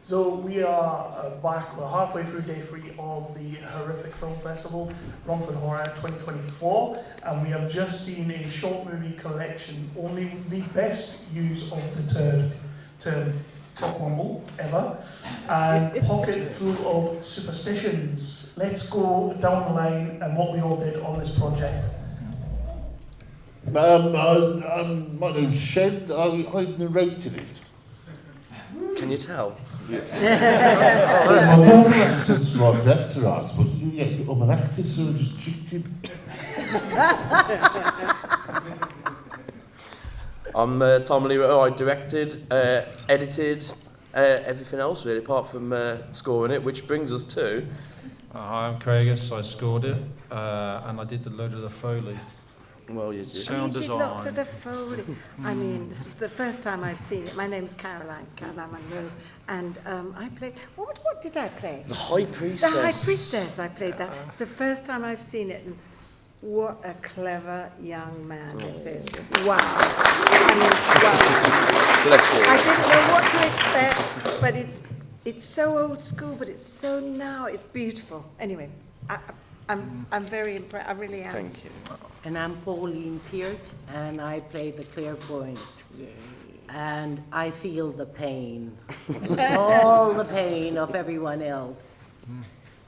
So we are back, we're halfway through day 3 of the Horrific Film Festival, Romford Horror 2024, and we have just seen a short movie collection, only the best use of the term horrible ever, and Pocket Film of Superstitions. Let's go down the line and what we all did on this project. My name's Shend. I narrated it. Can you tell? My normal accent's like that's right, but yeah, I'm an actor, so I just cheated. I'm Tom Lee Rutter. I directed, edited, everything else really, apart from scoring it, which brings us to... I'm Craigus. I scored it, and I did a load of the Foley. Well, you did. Sound You did design. lots of the Foley. I mean, this was the first time I've seen it. My name's Caroline Munro, and I played... What did I play? The High Priestess. The High Priestess, I played that. It's the first time I've seen it, and what a clever young man this is. Wow. I mean, wow. Bless you. I didn't know what to expect, but it's so old school, but it's so now. It's beautiful. Anyway, I'm very impressed. I really am. Thank you. And I'm Pauline Peart, and I play the clairvoyant. Yay. And I feel the pain, all the pain of everyone else.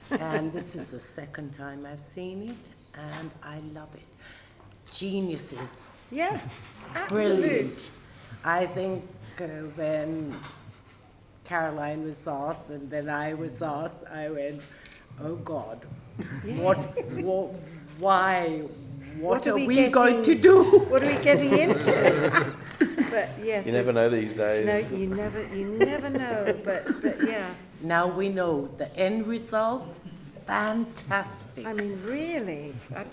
And this is the second time I've seen it, and I love it. Geniuses. Yeah, absolutely. Brilliant. I think when Caroline was sauce and then I was sauce, I went, oh God, Yes. why? What are we getting, going to do? What are we getting into? But yes, You never know these days. no, you never know. But yeah, Now we know the end result. Fantastic. I mean, really, I'm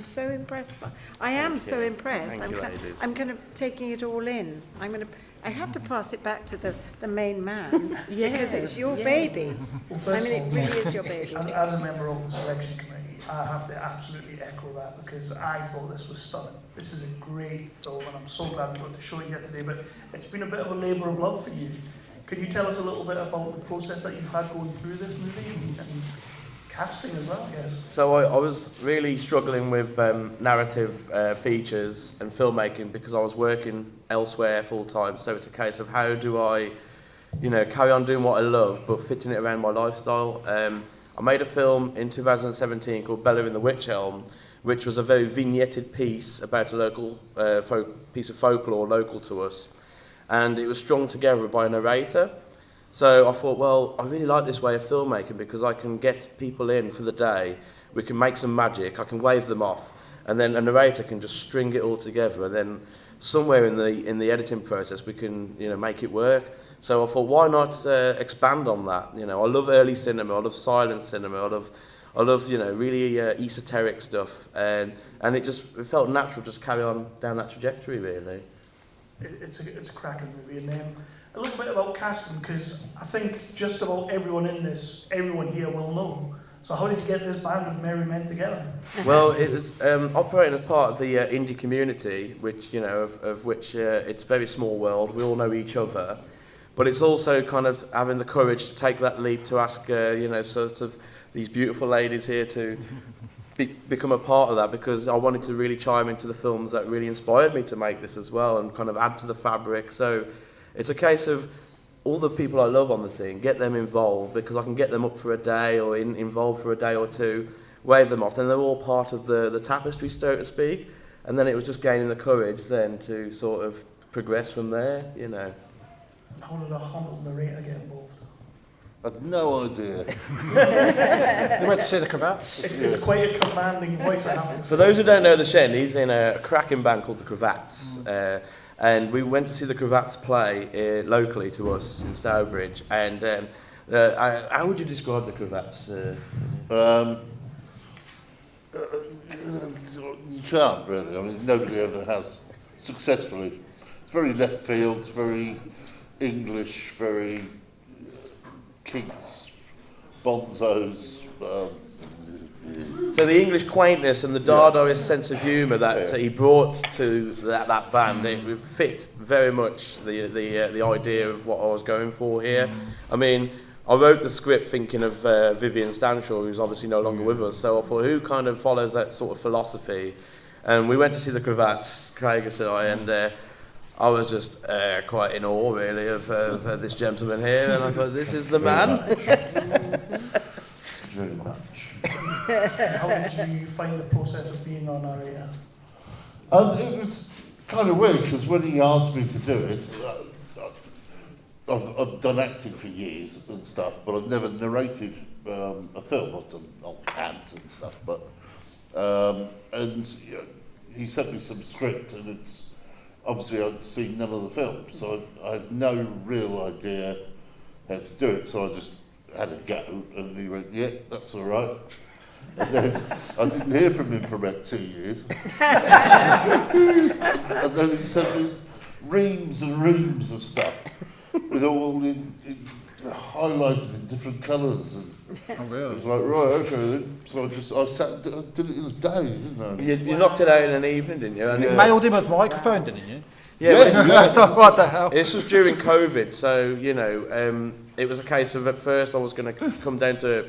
so impressed. I am so impressed. Thank you, ladies. I'm kind of taking it all in. I have to pass it back to the main man because it's your baby. Well, I first mean, of it all, really is your baby. As a member of the selection committee, I have to absolutely echo that because I thought this was stunning. This is a great film and I'm so glad we got to show it here today, but it's been a bit of a labour of love for you. Could you tell us a little bit about the process that you've had going through this movie and casting as well, I guess? So I was really struggling with narrative features and filmmaking because I was working elsewhere full time. So it's a case of how do I, carry on doing what I love but fitting it around my lifestyle. I made a film in 2017 called Bella in the Witch Elm, which was a very vignetted piece about a local piece of folklore local to us. And it was strung together by a narrator. So I thought, well, I really like this way of filmmaking because I can get people in for the day, we can make some magic, I can wave them off, and then a narrator can just string it all together, and then somewhere in the editing process we can make it work. So I thought, why not expand on that? I love early cinema, I love silent cinema, I love really esoteric stuff, and it felt natural to just carry on down that trajectory really. It's a cracking movie, and a little bit about casting because I think just about everyone here will know. So how did you get this band of merry men together? Well, it was operating as part of the indie community, which of which it's a very small world. We all know each other, but it's also kind of having the courage to take that leap to ask sort of these beautiful ladies here to become a part of that, because I wanted to really chime into the films that really inspired me to make this as well and kind of add to the fabric. So it's a case of all the people I love on the scene, get them involved, because I can get them up for a day or involved for a day or two, wave them off, then they're all part of the tapestry, so to speak, and then it was just gaining the courage then to sort of progress from there, How did a humble narrator get involved? I had no idea. You went to see the cravats? It's quite a commanding voice, I have to For say. those who don't know the Shend, he's in a cracking band called the Cravats, and we went to see the Cravats play locally to us in Stourbridge. And how would you describe the Cravats? You can't really. I mean, nobody ever has successfully. It's very left field. It's very English. Very kinks, bonzos. So the English quaintness and the Dadaist sense of humour that he brought to that band, it fit very much the idea of what I was going for here. I mean, I wrote the script thinking of Vivian Stanshaw, who's obviously no longer with us, so I thought, who kind of follows that sort of philosophy? And we went to see the Cravats, Craigus and I, and I was just quite in awe, really, of this gentleman here, and I thought, this is the man. Very much. How did you find the process of being our narrator? It was kind of weird, because when he asked me to do it, I've done acting for years and stuff, but I've never narrated a film. I've done ads and stuff, but and he sent me some script, and it's obviously I'd seen none of the film, so I had no real idea how to do it. So I just had a go, and he went, "Yeah, that's all right." And then I didn't hear from him for about 2 years, and then he sent me reams and reams of stuff, with all highlighted in different colours. Oh, really? It was like, right, okay then. So I sat and did it in a day, didn't I? You knocked it out in an evening, didn't you? And You mailed him a microphone, didn't you? What the hell? This was during COVID, so, you know, it was a case of, at first I was going to come down to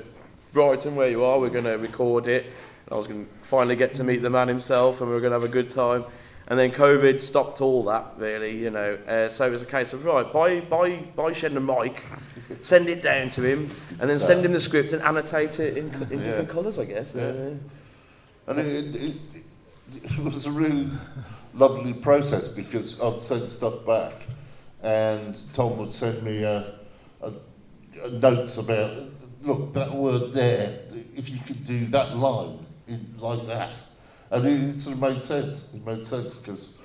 Brighton, where you are, we're going to record it, and I was going to finally get to meet the man himself, and we were going to have a good time. And then COVID stopped all that, really, you know. So it was a case of, right, buy Shend a mic, send it down to him, and then send him the script and annotate it in different colours, I guess. Yeah. And it was a really lovely process, because I'd send stuff back, and Tom would send me notes about, look, that word there, if you could do that line like that. And it sort of made sense. It made sense, because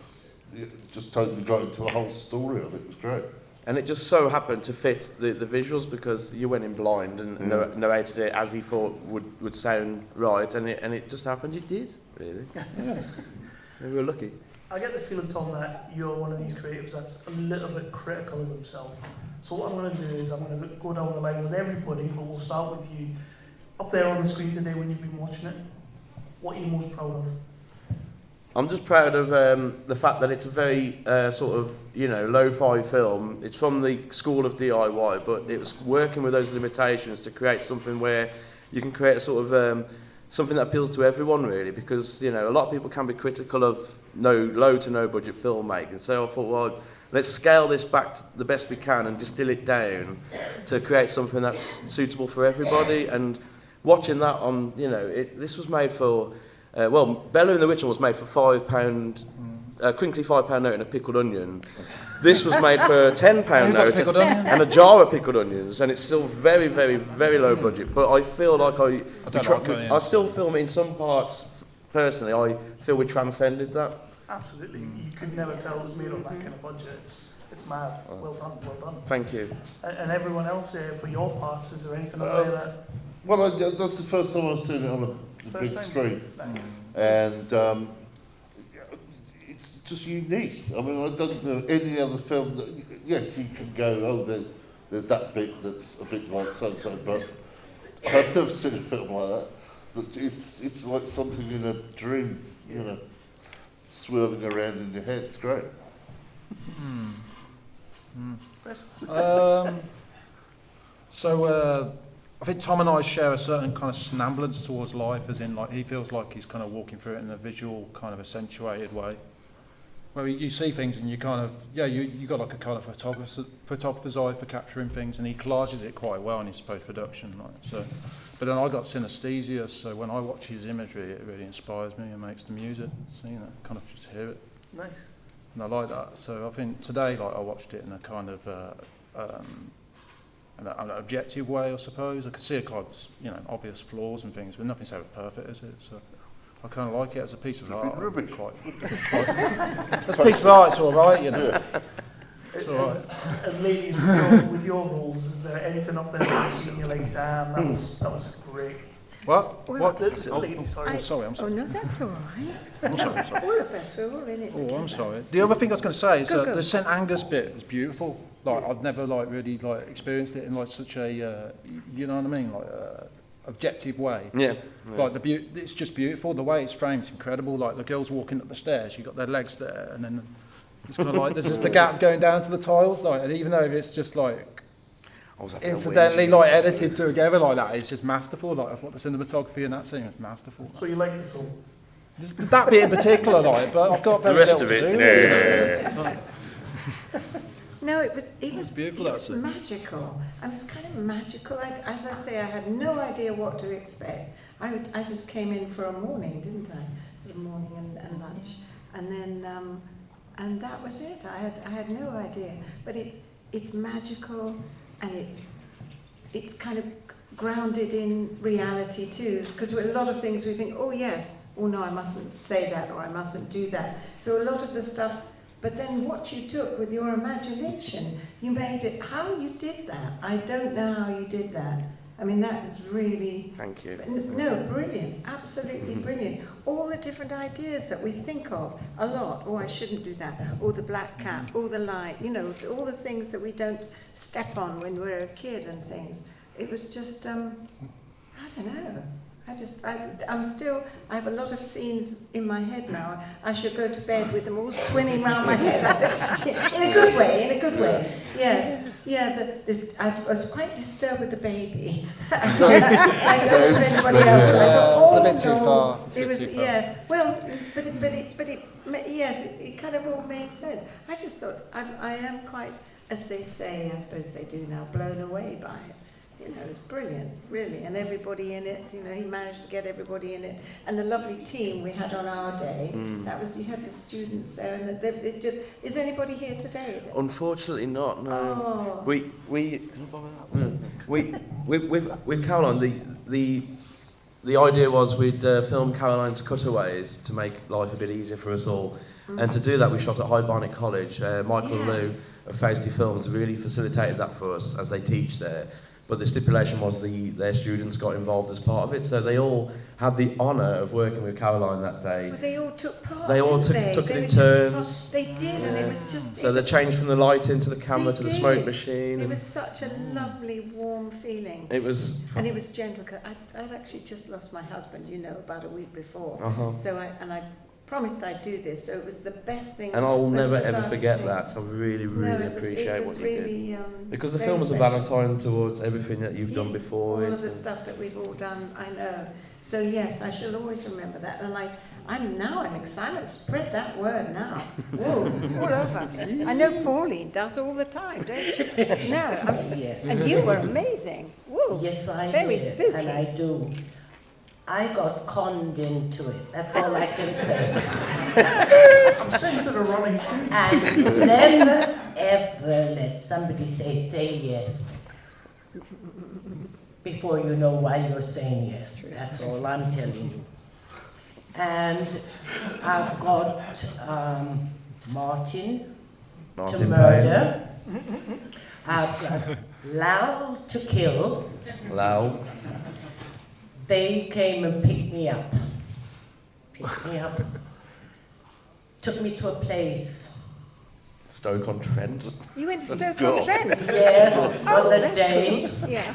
it just totally got into the whole story of it. It was great. And it just so happened to fit the visuals, because you went in blind and narrated it as he thought would sound right, and it just happened it did, really. Yeah. So we were lucky. I get the feeling, Tom, that you're one of these creatives that's a little bit critical of himself. So what I'm going to do is I'm going to go down the line with everybody, but we'll start with you. Up there on the screen today when you've been watching it, what are you most proud of? I'm just proud of the fact that it's a very sort of, you know, lo-fi film. It's from the school of DIY, but it was working with those limitations to create something where you can create a sort of something that appeals to everyone, really, because, you know, a lot of people can be critical of low to no budget filmmaking. So I thought, well, let's scale this back to the best we can and distill it down to create something that's suitable for everybody. And watching that on, you know, this was made for, Bella and the Witch was made for £5, a crinkly £5 note and a pickled onion. This was made for a £10 note and a jar of pickled onions, and it's still very, very, very low budget. But I feel like I still feel in some parts, personally, I feel we transcended that. Absolutely. You could never tell it was made on that kind of budget. It's mad. Well done, well done. Thank you. And everyone else, for your parts, is there anything up there that... Well, that's the first time I've seen it on the big screen. Nice. And it's just unique. I mean, I don't know any other film that, yes, you can go, oh, there's that bit that's a bit like so-and-so, but I've never seen a film like that. It's like something in a dream, you know, swirling around in your head. It's great. I think Tom and I share a certain kind of somnambulance towards life, as in, like, he feels like he's kind of walking through it in a visual, kind of accentuated way, where you see things and you kind of, you got like a kind of photographer's eye for capturing things, and he collages it quite well in his post-production. Like, so, but then I got synesthesia, so when I watch his imagery, it really inspires me and makes the music, so, you know, kind of just hear it. Nice. And I like that. So I think today, like, I watched it in a kind of an objective way, I suppose. I could see, you know, obvious flaws and things, but nothing's ever perfect, is it? So I kind of like it as a piece of art. Rubbish. As a piece of art, it's all right, you know. It's all right. And ladies, with your roles, is there anything up there that you see and you're like, damn, that was great? What? What? Ladies, sorry. I'm sorry. Oh, no, that's all right. I'm sorry. All of us, we're all in it. Oh, I'm sorry. The other thing I was going to say is Go. that the St Angus bit was beautiful. Like, I've never really experienced it in like such a, you know what I mean? Like, objective way. Yeah. Like it's just beautiful. The way it's framed is incredible. Like the girls walking up the stairs, you got their legs there, and then it's kind of like there's just the gap going down to the tiles. Like, and even though it's just like incidentally like edited together like that, it's just masterful. Like I thought the cinematography in that scene was masterful. So you like the film? That bit in particular, like, but I've got very The rest little of to it, do. No, it was beautiful, It was that's it. magical. It was kind of magical. As I say, I had no idea what to expect. I just came in for a morning, didn't I? Sort of morning and lunch, and then and that was it. I had no idea. But it's magical, and it's kind of grounded in reality too. Because a lot of things we think, oh yes, oh no, I mustn't say that or I mustn't do that. So a lot of the stuff. But then what you took with your imagination, you made it, how you did that, I don't know how you did that. I mean, that is really... Thank you. No, brilliant, absolutely brilliant. All the different ideas that we think of a lot, oh, I shouldn't do that, or the black cat, or the light, you know, all the things that we don't step on when we're a kid and things. It was just, I don't know. I have a lot of scenes in my head now. I should go to bed with them all swimming around my head. In a good way. Yes. Yeah, I was quite disturbed with the baby. I don't know if anybody else, but I thought, It's a bit too far. It was, yeah. Well, yes, it kind of all made sense. I just thought, I am quite, as they say, I suppose they do now, blown away by it. You know, it's brilliant, really, and everybody in it. You know, he managed to get everybody in it, and the lovely team we had on our day. That was, you had the students there, and it just. Is anybody here today? Unfortunately, not. No. Oh. With Caroline, the idea was we'd film Caroline's cutaways to make life a bit easier for us all, and to do that we shot at High Barnet College. Michael and Lou of Fausty Films really facilitated that for us as they teach there. But the stipulation was their students got involved as part of it, so they all had the honour of working with Caroline that day. But they all took part. They all didn't took they? it in They were just turns. They did, and it was just. So they changed from the lighting to the camera to the smoke machine. It was such a lovely, warm feeling. It was. And it was gentle. Cause I'd actually just lost my husband, you know, about a week before. So I promised I'd do this. So it was the best thing. And I will never most ever cathartic forget thing. that. I really, really appreciate what you really, did. Because the very film was a special. valentine towards everything that you've done before. All of the stuff that we've all done, I know. So yes, I shall always remember that. And I'm excited. Spread that word now. Whoa, all over. I know Pauline does all the time, don't you? No, Yes. and you were amazing. Whoa. Yes, I Very did, spooky. and I do. I got conned into it. That's all I can say. I'm sensing a running theme. And never ever let somebody say yes before you know why you're saying yes. That's all I'm telling you. And I've got Martin to murder. I've got Lau to kill. Lau. They came and picked me up. Took me to a place. Stoke-on-Trent. You went to Stoke-on-Trent? Yes, on the that's day. cool. Yeah.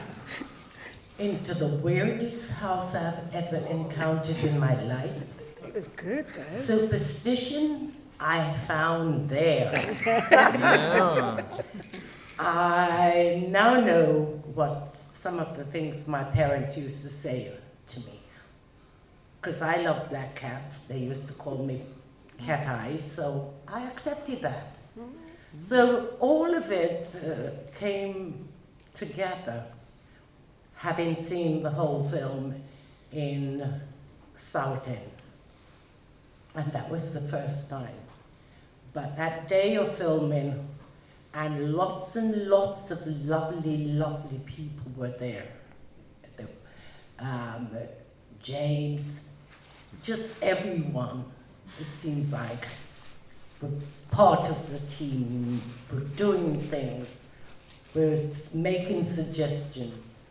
Into the weirdest house I've ever encountered in my life. It was good, though. Superstition, I found there. I now know what some of the things my parents used to say to me. Because I love black cats. They used to call me cat eyes, so I accepted that. So all of it came together, having seen the whole film in Southend. And that was the first time. But that day of filming, and lots of lovely, lovely people were there. James, just everyone, it seems like, were part of the team, were doing things, were making suggestions,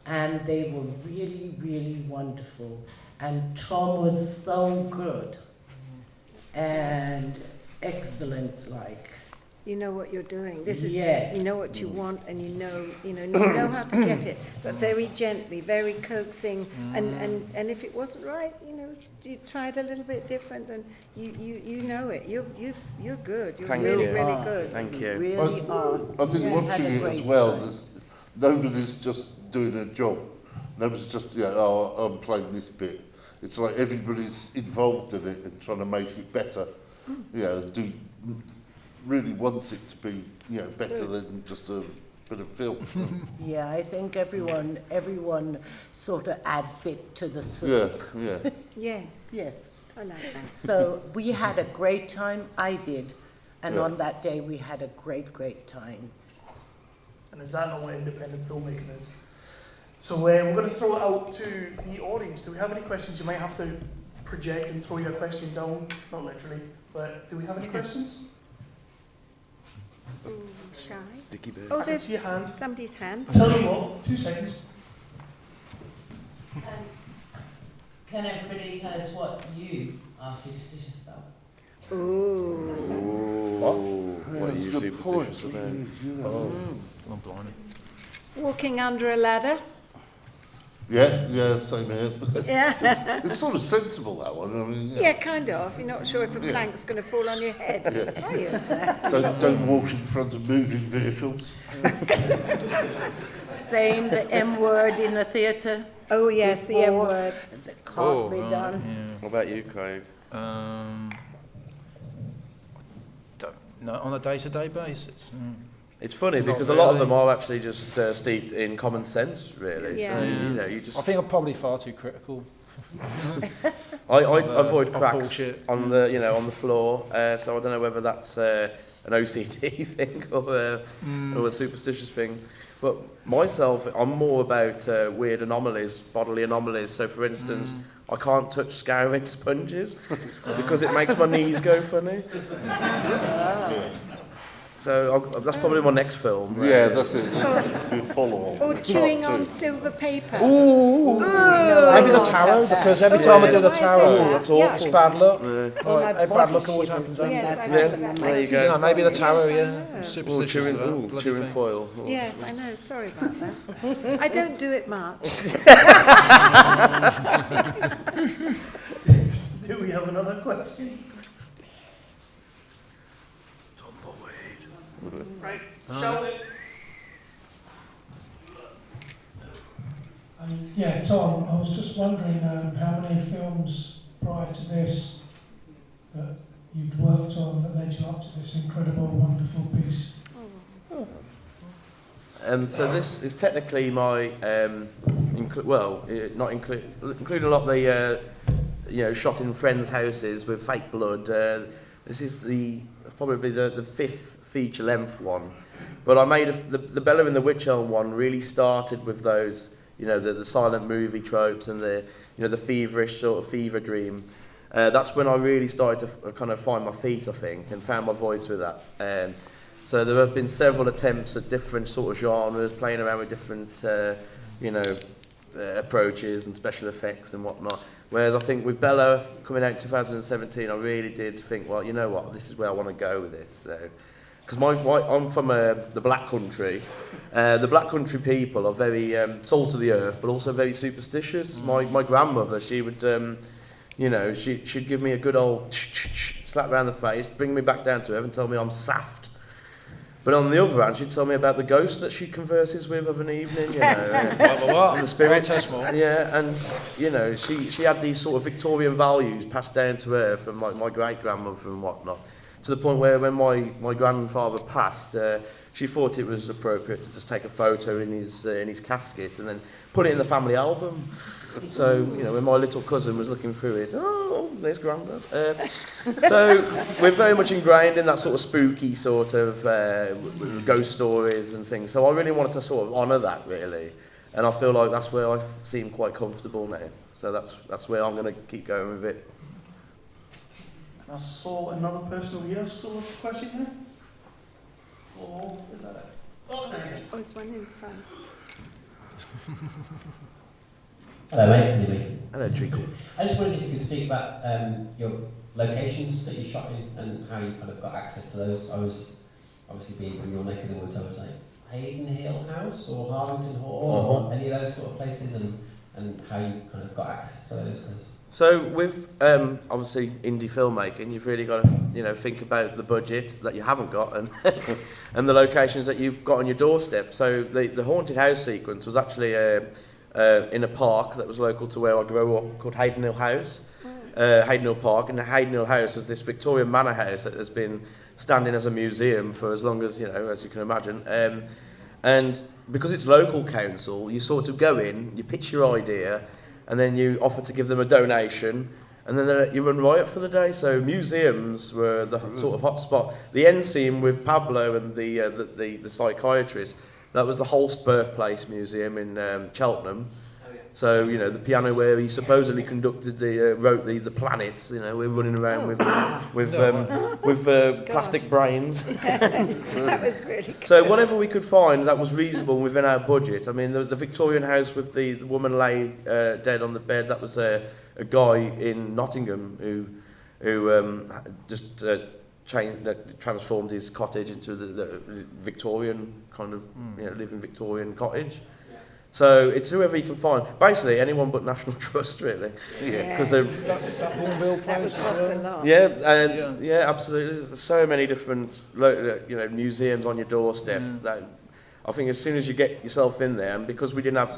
and they were really, really wonderful. And Tom was so good and excellent, like. you know what you're doing. This is Yes. you know what you want, and you know how to get it, but very gently, very coaxing, and if it wasn't right, you tried a little bit different, and you know it. You're good. You're Thank really you. really good. Thank You you. really are. I think You watching had a it as great well, time. there's, nobody's just doing their job. Nobody's just, I'm playing this bit. It's like everybody's involved in it and trying to make it better. Really wants it to be, better than just a bit of film. Yeah, I think everyone sort of add bit to the soup. Yeah. Yes, Yes. I like that. So we had a great time. I did. And Yeah. on that day, we had a great, great time. And is that not what independent filmmaking is? So we're going to throw it out to the audience. Do we have any questions? You might have to project and throw your question down, not literally, but do we have any questions? Ooh, shy. Dicky Bird. Oh, I can there's see a hand. somebody's hand. Tell you what, 2 seconds. Can everybody tell us what you are superstitious about? Ooh. What are That's a you good point. superstitious about? I'm blinded. Walking under a ladder. Yeah, same here. Yeah. It's sort of sensible, that one. I mean, Yeah, kind of. You're not sure if a Yeah. plank's going to fall on your head, Yeah. are you? Don't walk in front of moving vehicles. Same, the M word in the theatre. Oh, yes, the M Before. word. That can't be done. What about you, Craig? No, on a day-to-day basis. It's funny Not because a lot of really. them are actually just steeped in common sense, really. Yeah. So you just. I think I'm probably far too critical. I avoid of cracks bullshit. on the on the floor. So I don't know whether that's an OCD thing or a superstitious thing. But myself, I'm more about weird anomalies, bodily anomalies. So, for instance, I can't touch scouring sponges because it makes my knees go funny. So that's probably my next film. Yeah, that's it. Be a follow-on. Or Part chewing on 2. silver paper. No, Maybe the I tarot, can't have because that. every time I do the Why is it tarot, that? that's Yeah. awful. it's bad luck. Well, Like, my bad luck body always shivers happens when then. Yes, that I happens. remember that. There you You go. know, maybe the tarot, Yes, I yeah. know. Superstitious chewing, as well. Bloody chewing thing. foil. Yes, I know. Sorry about that. I don't do it much. Do we have another question? Right, shall we? Yeah, Tom, I was just wondering how many films prior to this that you'd worked on that led you up to this incredible, wonderful piece. So this is technically my, including a lot of the, shot in friends' houses with fake blood. This is probably the fifth feature-length one. But I made the Bella in the Witch Elm one really started with those, the silent movie tropes and the feverish sort of fever dream. That's when I really started to kind of find my feet, I think, and found my voice with that. So there have been several attempts at different sort of genres, playing around with different, approaches and special effects and whatnot. Whereas I think with Bella coming out in 2017, I really did think, well, you know what, this is where I want to go with this. Because I'm from the Black Country. The Black Country people are very salt of the earth, but also very superstitious. My grandmother, she would, she'd give me a good old slap around the face, bring me back down to earth and tell me I'm saft. But on the other hand, she'd tell me about the ghosts that she converses with of an evening, and the spirits. Yeah, and she had these sort of Victorian values passed down to her from my great grandmother and whatnot. To the point where when my grandfather passed, she thought it was appropriate to just take a photo in his casket and then put it in the family album. So, when my little cousin was looking through it, oh, there's Grandad. So we're very much ingrained in that sort of spooky sort of ghost stories and things. So I really wanted to sort of honour that, really. And I feel like that's where I seem quite comfortable now. So that's where I'm going to keep going with it. I saw another person over here. Still a question here? Or is that it? Oh, there it is. Oh, it's one in front. Hello, mate. Can you hear me? Hello, Treacle. I just wondered if you could speak about your locations that you shot in and how you kind of got access to those. I obviously being from your neck of the woods, I was like, Hayden Hill House or Harlington Hall or any of those sort of places, and how you kind of got access to those guys. So with obviously indie filmmaking, you've really got to think about the budget that you haven't got and and the locations that you've got on your doorstep. So the haunted house sequence was actually in a park that was local to where I grew up called Hayden Hill House, Hayden Hill Park, and the Hayden Hill House is this Victorian manor house that has been standing as a museum for as long as as you can imagine. And because it's local council, you sort of go in, you pitch your idea, and then you offer to give them a donation, and then they let you run riot for the day. So museums were the sort of hot spot. The end scene with Pablo and the psychiatrist, that was the Holst Birthplace Museum in Cheltenham. So the piano where he supposedly conducted wrote the planets. We're running around with plastic brains. That was really good. So whatever we could find that was reasonable within our budget. I mean, the Victorian house with the woman lay dead on the bed. That was a guy in Nottingham who just transformed his cottage into the Victorian kind of living Victorian cottage. So it's whoever you can find. Basically, anyone but National Trust, really. Because Yes. That Bourneville That place would as cost a well? lot. yeah, absolutely. There's so many different, museums on your doorstep. That I think as soon as you get yourself in there, and because we didn't have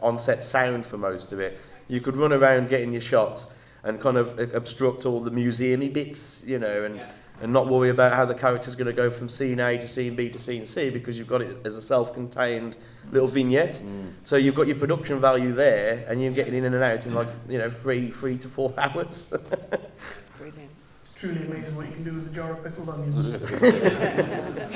on-set sound for most of it, you could run around getting your shots and kind of obstruct all the museum-y bits, and not worry about how the character's going to go from scene A to scene B to scene C, because you've got it as a self-contained little vignette. So you've got your production value there, and you're getting in and out in 3 to 4 hours. Brilliant. It's truly amazing what you can do with a jar of pickled onions.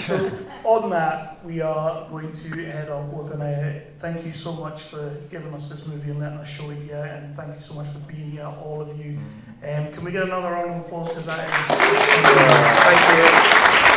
So on that, we are going to head off. We're going to thank you so much for giving us this movie and letting us show it here, and thank you so much for being here, all of you. Can we get another round of applause, because that is... Thank you.